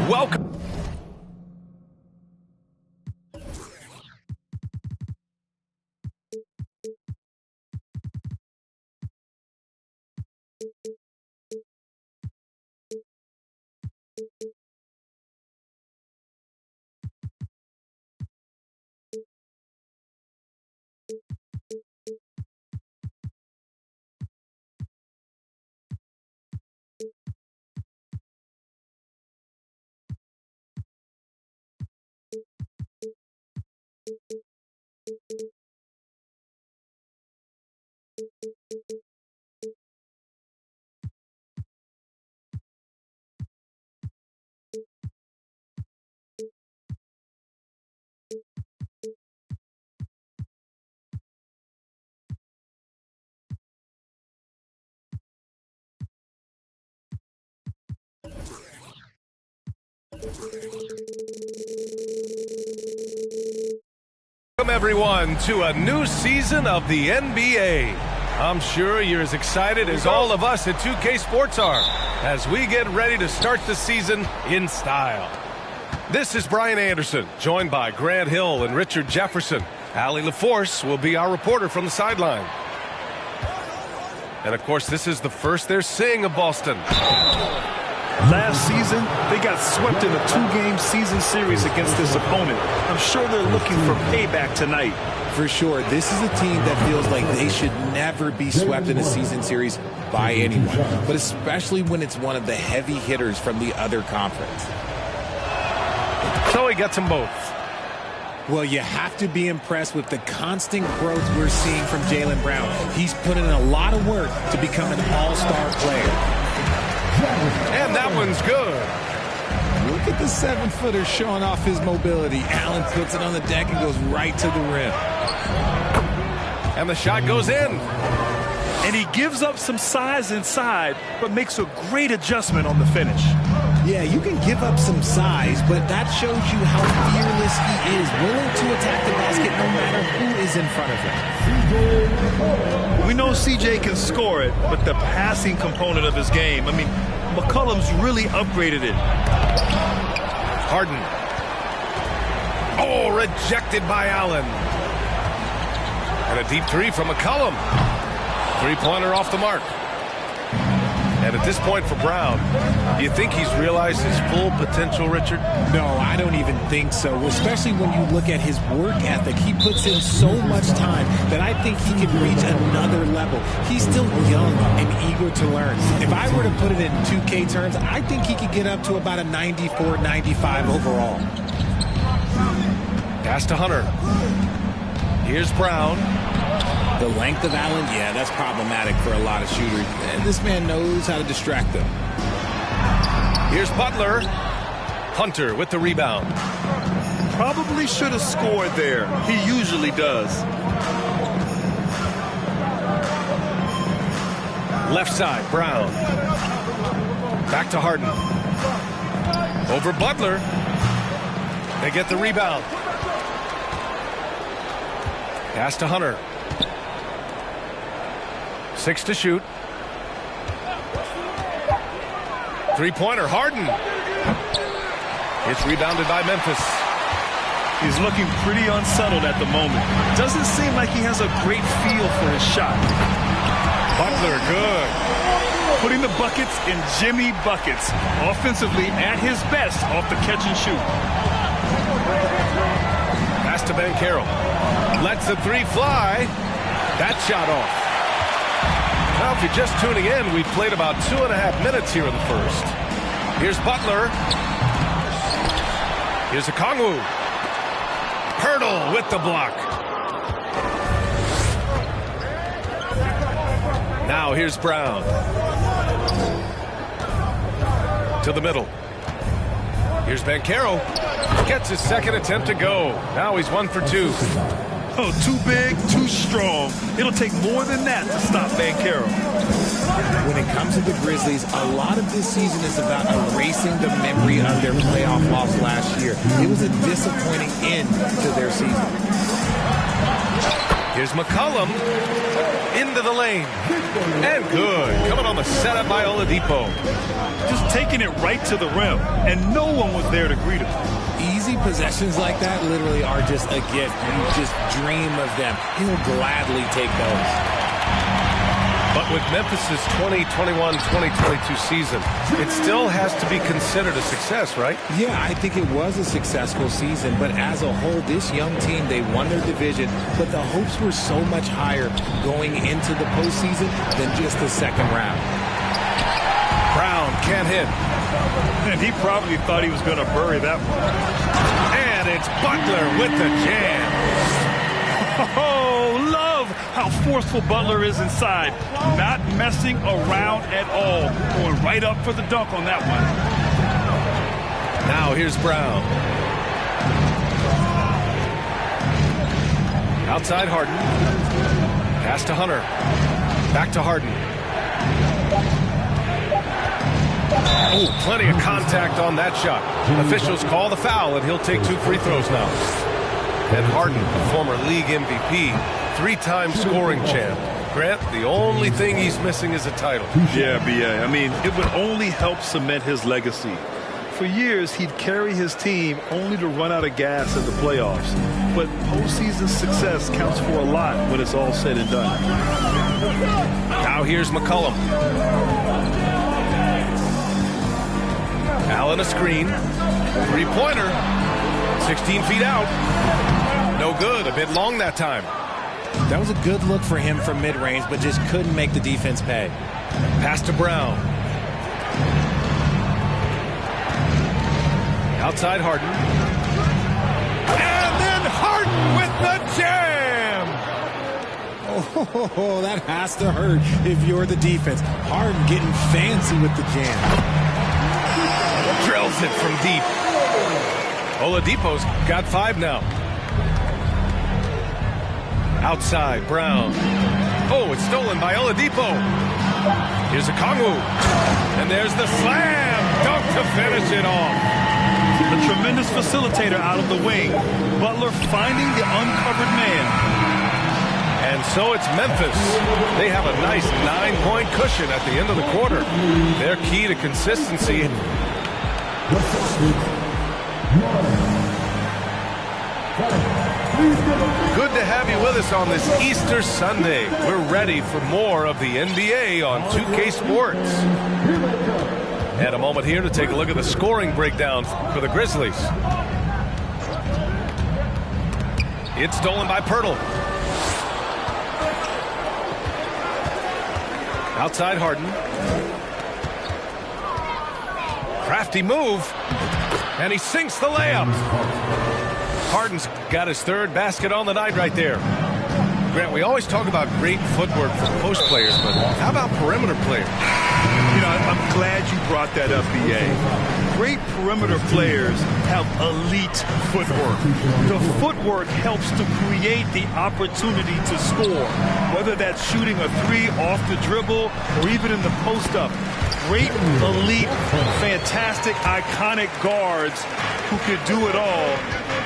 Welcome. Welcome everyone to a new season of the NBA. I'm sure you're as excited as all of us at 2K Sports are as we get ready to start the season in style. This is Brian Anderson, joined by Grant Hill and Richard Jefferson. Allie LaForce will be our reporter from the sideline. And of course, this is the first they're seeing of Boston. Last season, they got swept in a 2-game season series against this opponent. I'm sure they're looking for payback tonight. For sure, this is a team that feels like they should never be swept in a season series by anyone, but especially when it's one of the heavy hitters from the other conference. So he gets them both. Well, you have to be impressed with the constant growth we're seeing from Jaylen Brown. He's put in a lot of work to become an all-star player. And that one's good. Look at the 7-footer showing off his mobility. Allen puts it on the deck and goes right to the rim. And the shot goes in. And he gives up some size inside, but makes a great adjustment on the finish. Yeah, you can give up some size, but that shows you how fearless he is, willing to attack the basket no matter who is in front of him. We know CJ can score it, but the passing component of his game, I mean, McCollum's really upgraded it. Harden. Oh, rejected by Allen. And a deep three from McCollum. Three-pointer off the mark. And at this point for Brown, do you think he's realized his full potential, Richard? No, I don't even think so, especially when you look at his work ethic. He puts in so much time that I think he can reach another level. He's still young and eager to learn. If I were to put it in 2K terms, I think he could get up to about a 94, 95 overall. Pass to Hunter. Here's Brown. The length of Allen, yeah, that's problematic for a lot of shooters. And this man knows how to distract them. Here's Butler. Hunter with the rebound. Probably should have scored there. He usually does. Left side, Brown. Back to Harden. Over Butler. They get the rebound. Pass to Hunter. 6 to shoot. Three-pointer, Harden. It's rebounded by Memphis. He's looking pretty unsettled at the moment. Doesn't seem like he has a great feel for his shot. Butler, good. putting the buckets in Jimmy buckets. Offensively at his best off the catch and shoot. Pass to Banchero. Lets the three fly. That shot off. Now, if you're just tuning in, we've played about 2.5 minutes here in the first. Here's Butler. Here's Okongwu. Pirtle with the block. Now here's Brown. To the middle. Here's Banchero. Gets his second attempt to go. Now he's 1 for 2. Oh, too big, too strong. It'll take more than that to stop Banchero. When it comes to the Grizzlies, a lot of this season is about erasing the memory of their playoff loss last year. It was a disappointing end to their season. Here's McCollum into the lane. And good. Coming on the setup by Oladipo. Just taking it right to the rim, and no one was there to greet him. Easy possessions like that literally are just a gift. You just dream of them. He'll gladly take those. But with Memphis' 2021-2022 season, it still has to be considered a success, right? Yeah, I think it was a successful season, but as a whole, this young team, they won their division, but the hopes were so much higher going into the postseason than just the second round. Brown can't hit. And he probably thought he was going to bury that one. And it's Butler with the jam. Oh, love how forceful Butler is inside. Not messing around at all. Going right up for the dunk on that one. Now here's Brown. Outside Harden. Pass to Hunter. Back to Harden. Oh, plenty of contact on that shot. Officials call the foul, and he'll take 2 free throws now. And Harden, a former league MVP, 3-time scoring champ. Grant, the only thing he's missing is a title. Yeah, B.A. I mean, it would only help cement his legacy. For years, he'd carry his team only to run out of gas in the playoffs. But postseason success counts for a lot when it's all said and done. Now here's McCollum. Allen a screen. 3-pointer. 16 feet out. No good. A bit long that time. That was a good look for him from mid-range, but just couldn't make the defense pay. Pass to Brown. Outside Harden. And then Harden with the jam! Oh, that has to hurt if you're the defense. Harden getting fancy with the jam. Drills it from deep. Oladipo's got 5 now. Outside, Brown. Oh, it's stolen by Oladipo. Here's Okongwu. And there's the slam dunk to finish it off. A tremendous facilitator out of the wing. Butler finding the uncovered man. And so it's Memphis. They have a nice 9-point cushion at the end of the quarter. Their key to consistency. Good to have you with us on this Easter Sunday. We're ready for more of the NBA on 2K Sports. And a moment here to take a look at the scoring breakdown for the Grizzlies. It's stolen by Pirtle. Outside Harden. Crafty move. And he sinks the layup. Harden's got his 3rd basket on the night right there. Grant, we always talk about great footwork for post players, but how about perimeter players? You know, I'm glad you brought that up, B.A. Great perimeter players have elite footwork. The footwork helps to create the opportunity to score, whether that's shooting a 3 off the dribble or even in the post-up. Great, elite, fantastic, iconic guards who could do it all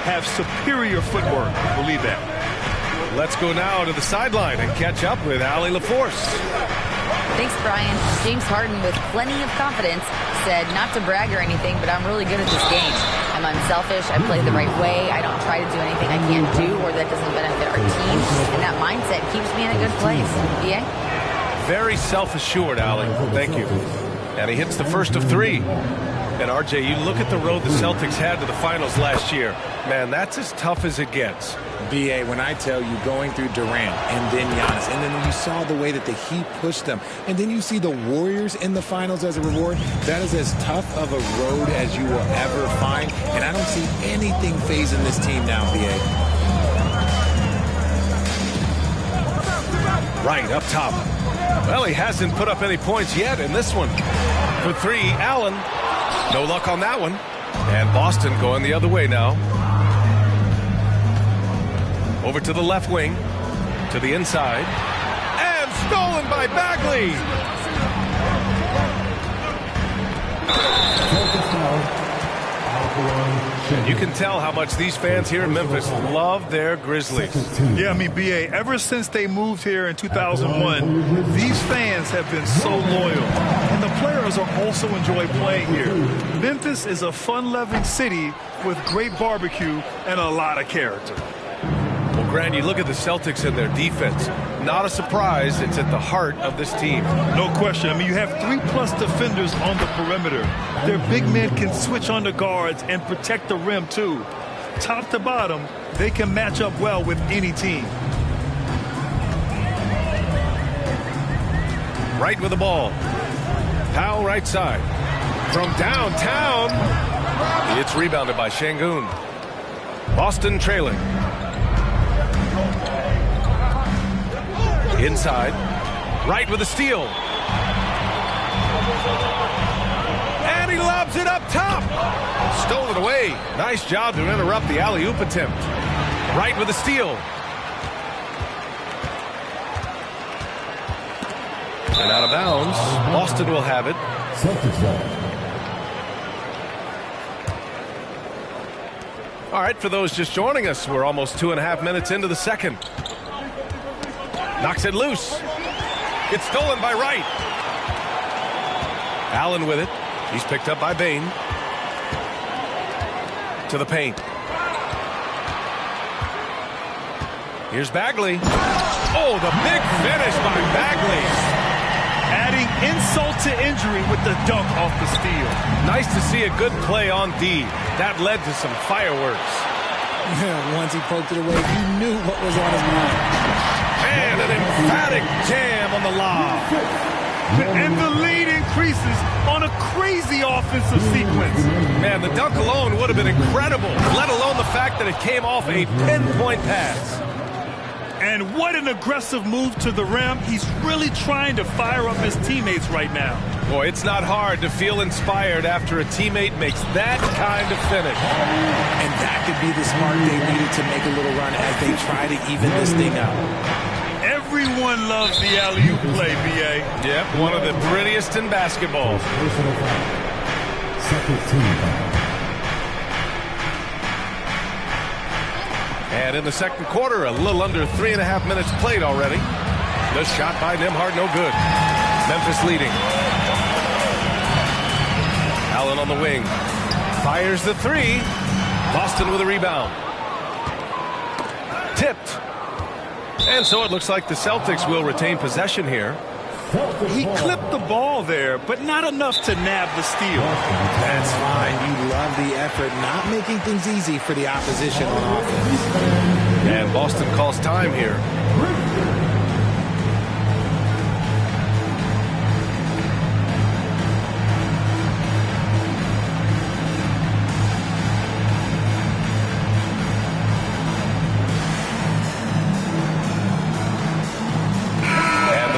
have superior footwork. Believe that. Let's go now to the sideline and catch up with Allie LaForce. Thanks, Brian. James Harden, with plenty of confidence, said not to brag or anything, but I'm really good at this game. I'm unselfish. I play the right way. I don't try to do anything I can't do or that doesn't benefit our team. And that mindset keeps me in a good place. BA? Very self-assured, Allie. Thank you. And he hits the first of 3. And, RJ, you look at the road the Celtics had to the finals last year. Man, that's as tough as it gets. BA, when I tell you going through Durant and then Giannis, and then you saw the way that the Heat pushed them, and then you see the Warriors in the finals as a reward, that is as tough of a road as you will ever find. And I don't see anything phasing this team now, BA. Right, up top. Well, he hasn't put up any points yet in this one. For 3, Allen. No luck on that one. And Boston going the other way now. Over to the left wing. To the inside. And stolen by Bagley. You can tell how much these fans here in Memphis love their Grizzlies. Yeah, I mean, BA, ever since they moved here in 2001, these fans have been so loyal. And the players are also enjoy playing here. Memphis is a fun-loving city with great barbecue and a lot of character. Well, Grant, you look at the Celtics and their defense. Not a surprise, it's at the heart of this team. No question. I mean, you have 3+ defenders on the perimeter. Their big men can switch on the guards and protect the rim, too. Top to bottom, they can match up well with any team. Right with the ball. Powell right side. From downtown. It's rebounded by Şengün. Boston trailing. Inside. Right with the steal. And he lobs it up top. Stolen away. Nice job to interrupt the alley-oop attempt. Right with the steal. And out of bounds. Boston will have it. All right, for those just joining us, we're almost 2.5 minutes into the second. Knocks it loose. It's stolen by Wright. Allen with it. He's picked up by Bane. To the paint. Here's Bagley. Oh, the big finish by Bagley. Adding insult to injury with the dunk off the steal. Nice to see a good play on D. That led to some fireworks. Once he poked it away, you knew what was on his mind. And an emphatic jam on the lob. And the lead increases on a crazy offensive sequence. Man, the dunk alone would have been incredible, let alone the fact that it came off a pinpoint pass. And what an aggressive move to the rim. He's really trying to fire up his teammates right now. Boy, it's not hard to feel inspired after a teammate makes that kind of finish. And that could be the spark they needed to make a little run as they try to even this thing out. Everyone loves the alley-oop play, BA. Yep, one of the prettiest in basketball. And in the second quarter, a little under 3.5 minutes played already. The shot by Nembhard, no good. Memphis leading. Allen on the wing. Fires the 3. Boston with a rebound. Tipped. And so it looks like the Celtics will retain possession here. He clipped the ball there, but not enough to nab the steal. That's fine. You love the effort, not making things easy for the opposition on offense. And Boston calls time here.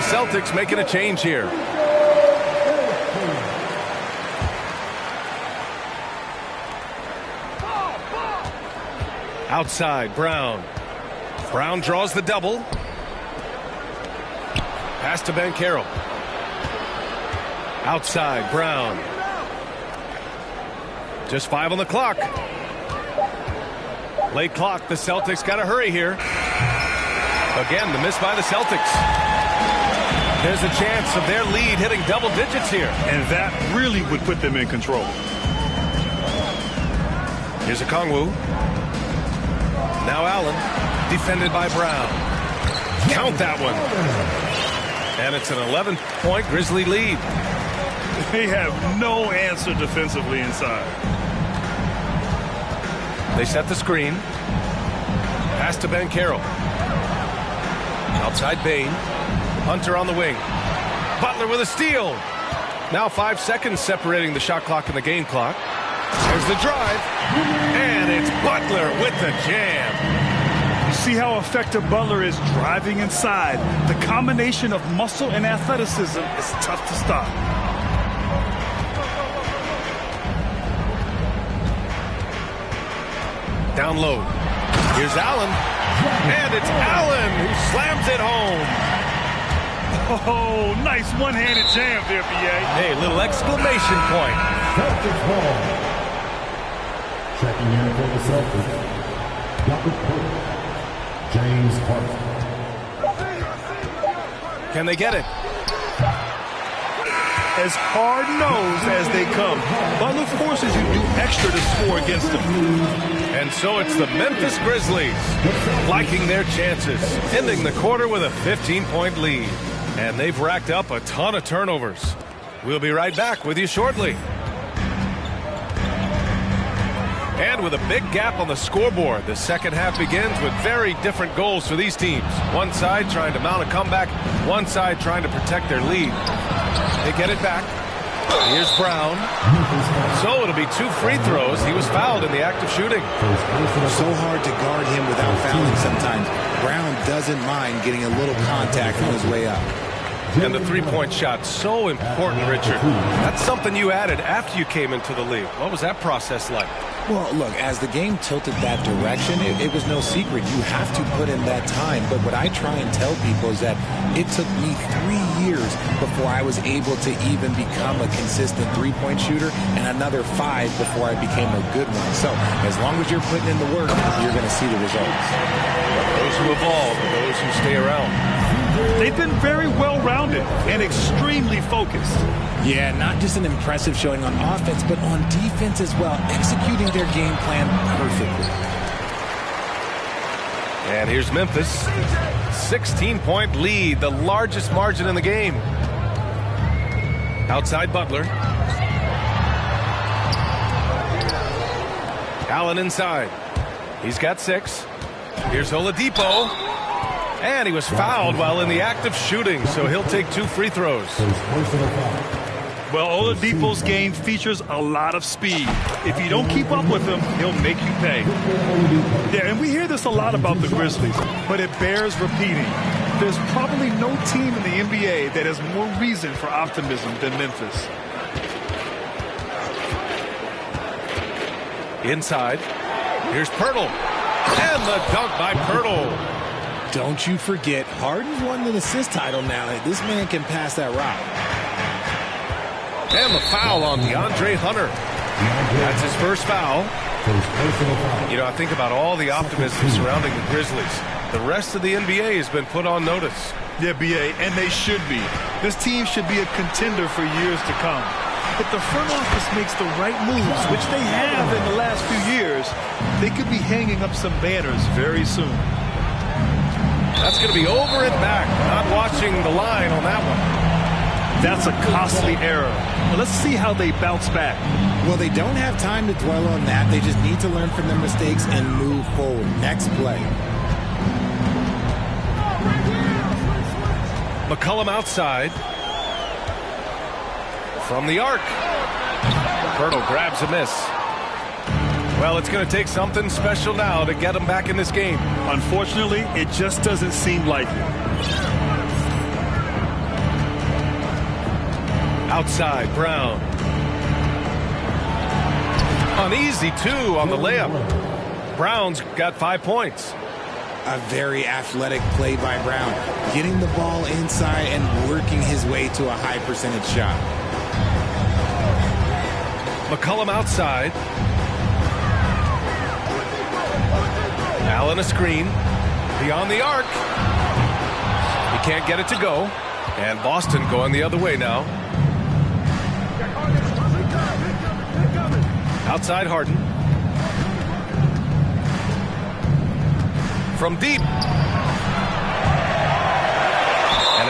Celtics making a change here. Outside, Brown. Brown draws the double. Pass to Banchero. Outside, Brown. Just 5 on the clock. Late clock, the Celtics got to hurry here. Again, the miss by the Celtics. There's a chance of their lead hitting double digits here. And that really would put them in control. Here's Okongwu. Now Allen, defended by Brown. Count that one. And it's an 11-point Grizzly lead. They have no answer defensively inside. They set the screen. Pass to Ben Carroll. Outside Bane. Hunter on the wing. Butler with a steal. Now 5 seconds separating the shot clock and the game clock. There's the drive. And it's Butler with the jam. You see how effective Butler is driving inside. The combination of muscle and athleticism is tough to stop. Down low. Here's Allen. And it's Allen who slams it home. Oh, nice one-handed jam there, B.A. Hey, little exclamation point. Celtics ball. Checking in for the Celtics. Robert Porter. James Harden. Can they get it? As hard-nosed as they come, Butler forces you to do extra to score against them. And so it's the Memphis Grizzlies liking their chances, ending the quarter with a 15-point lead. And they've racked up a ton of turnovers. We'll be right back with you shortly. And with a big gap on the scoreboard, the second half begins with very different goals for these teams. One side trying to mount a comeback, one side trying to protect their lead. They get it back. Here's Brown. So it'll be 2 free throws. He was fouled in the act of shooting. So hard to guard him without fouling sometimes. Brown doesn't mind getting a little contact on his way up. And the three-point shot, so important, Richard. That's something you added after you came into the league. What was that process like? Well, look, as the game tilted that direction, it was no secret. You have to put in that time. But what I try and tell people is that it took me 3 years before I was able to even become a consistent three-point shooter, and another 5 before I became a good one. So as long as you're putting in the work, you're going to see the results. Those who evolve and those who stay around. They've been very well-rounded and extremely focused. Yeah, not just an impressive showing on offense, but on defense as well, executing their game plan perfectly. And here's Memphis. 16-point lead, the largest margin in the game. Outside Butler. Allen inside. He's got 6. Here's Oladipo. And he was fouled while in the act of shooting, so he'll take 2 free throws. Well, Oladipo's game features a lot of speed. If you don't keep up with him, he'll make you pay. Yeah, and we hear this a lot about the Grizzlies, but it bears repeating. There's probably no team in the NBA that has more reason for optimism than Memphis. Inside. Here's Pirtle. And the dunk by Pirtle. Don't you forget, Harden's won the assist title now. This man can pass that rock. And the foul on DeAndre Hunter. That's his first foul. You know, I think about all the optimism surrounding the Grizzlies. The rest of the NBA has been put on notice. Yeah, B.A., and they should be. This team should be a contender for years to come. If the front office makes the right moves, which they have in the last few years, they could be hanging up some banners very soon. That's going to be over and back. Not watching the line on that one. That's a costly error. Let's see how they bounce back. Well, they don't have time to dwell on that. They just need to learn from their mistakes and move forward. Next play. McCollum outside. From the arc. Pirtle grabs a miss. Well, it's going to take something special now to get them back in this game. Unfortunately, it just doesn't seem likely. Outside, Brown. Uneasy, 2 on the layup. Brown's got 5 points. A very athletic play by Brown, getting the ball inside and working his way to a high percentage shot. McCollum outside. Allen a screen. Beyond the arc. He can't get it to go. And Boston going the other way now. Outside Harden. From deep. And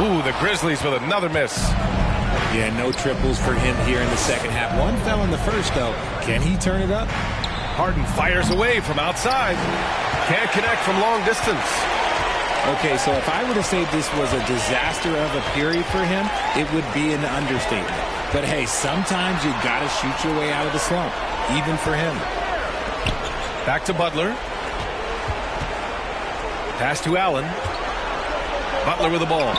Ooh, the Grizzlies with another miss. Yeah, no triples for him here in the second half. One fell in the first, though. Can he turn it up? Harden fires away from outside. Can't connect from long distance. Okay, so if I were to say this was a disaster of a period for him, it would be an understatement. But hey, sometimes you got to shoot your way out of the slump, even for him. Back to Butler. Pass to Allen. Butler with the ball.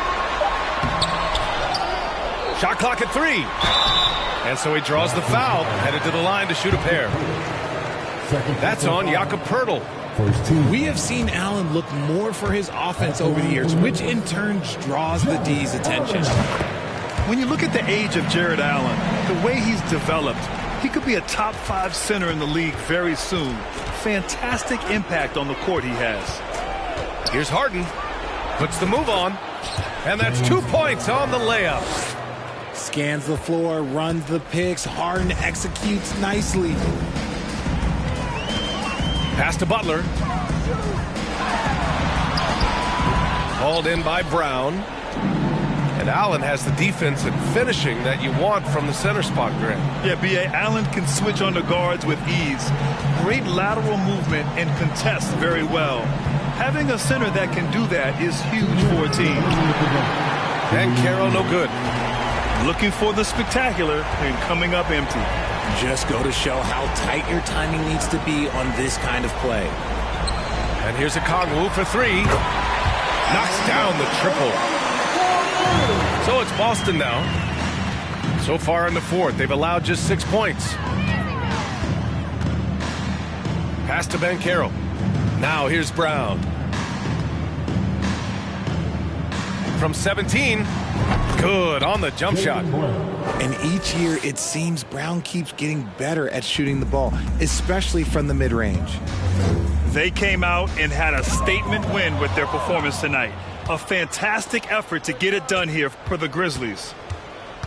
Shot clock at 3. And so he draws the foul, headed to the line to shoot a pair. That's on Jakob Poeltl. We have seen Allen look more for his offense over the years, which in turn draws the D's attention. When you look at the age of Jared Allen, the way he's developed, he could be a top 5 center in the league very soon. Fantastic impact on the court he has. Here's Harden. Puts the move on. And that's 2 points on the layup. Scans the floor, runs the picks. Harden executes nicely. Pass to Butler. Hauled in by Brown. And Allen has the defense and finishing that you want from the center spot, Grant. Yeah, B.A. Allen can switch on the guards with ease. Great lateral movement and contests very well. Having a center that can do that is huge for a team. And Carroll no good. Looking for the spectacular and coming up empty. Just go to show how tight your timing needs to be on this kind of play. And here's a Okongwu for 3. Knocks down the triple. So it's Boston now. So far in the fourth, they've allowed just 6 points. Pass to Banchero. Now here's Brown. From 17. Good on the jump shot. And each year, it seems Brown keeps getting better at shooting the ball, especially from the mid-range. They came out and had a statement win with their performance tonight. A fantastic effort to get it done here for the Grizzlies.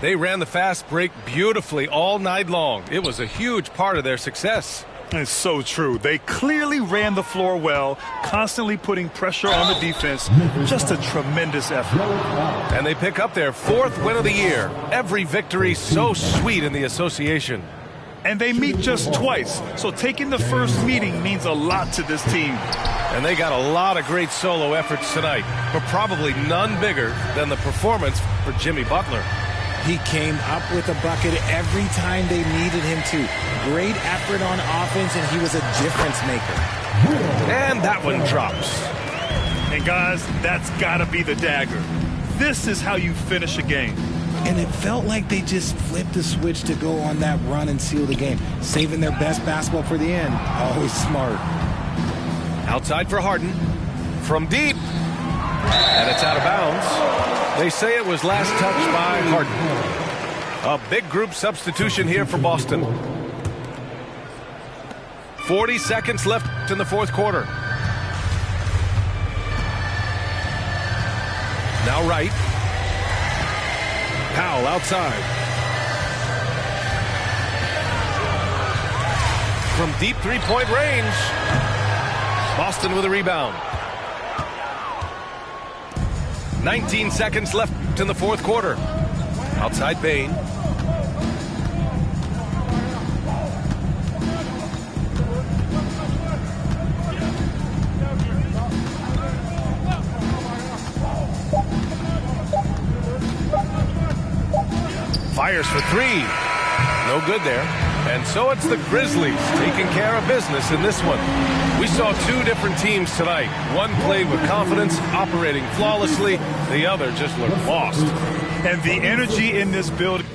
They ran the fast break beautifully all night long. It was a huge part of their success. It's so true. They clearly ran the floor well, constantly putting pressure on the defense. Just a tremendous effort. And they pick up their 4th win of the year. Every victory so sweet in the association. And they meet just twice, so taking the first meeting means a lot to this team. And they got a lot of great solo efforts tonight, but probably none bigger than the performance for Jimmy Butler. He came up with a bucket every time they needed him to. Great effort on offense, and he was a difference maker. And that one drops. And guys, that's got to be the dagger. This is how you finish a game. And it felt like they just flipped the switch to go on that run and seal the game, saving their best basketball for the end. Always smart. Outside for Harden. From deep. And it's out of bounds. They say it was last touched by Harden. A big group substitution here for Boston. 40 seconds left in the fourth quarter. Now Wright. Powell outside. From deep three-point range. Boston with a rebound. 19 seconds left in the fourth quarter. Outside Bane. Fires for 3. No good there. And so it's the Grizzlies taking care of business in this one. We saw 2 different teams tonight. One played with confidence, operating flawlessly. The other just looked lost. And the energy in this building.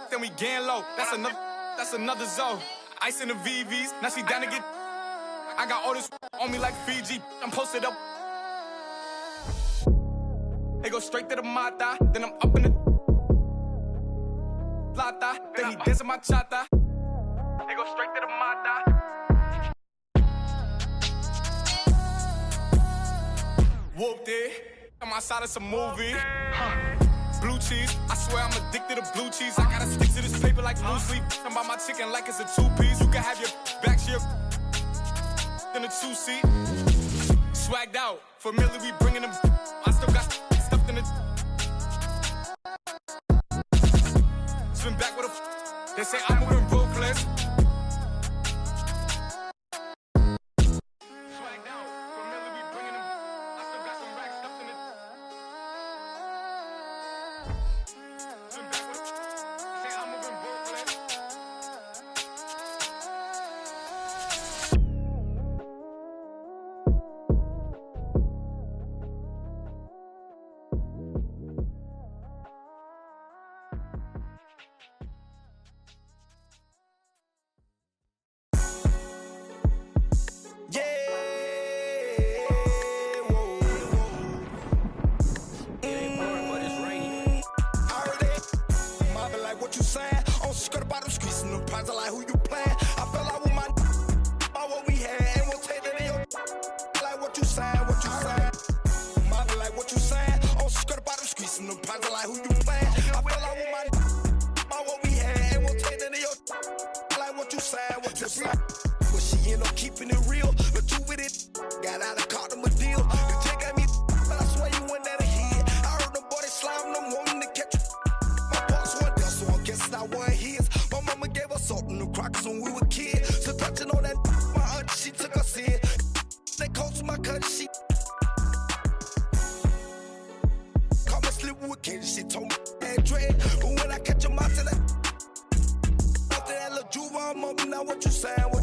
Then we gang low. That's another zone. Ice in the VVs. Now she down to get. I got all this on me like Fiji. I'm posted up. They go straight to the mata. Then I'm up in the plata. Then he dancing my chata. They go straight to the mata. Whooped it. I'm outside of some movie. cheese. I swear I'm addicted to blue cheese. I gotta stick to this paper like blue sleep. I'm about my chicken like it's a two-piece. You can have your back to your in a two-seat. Swagged out, familiar, we bringing them. I still got stuffed in the. Swim back with a. They say I'm moving ruthless. She told me that dread, but when I catch him out to that, after that little Juve, I'm up now. What you saying?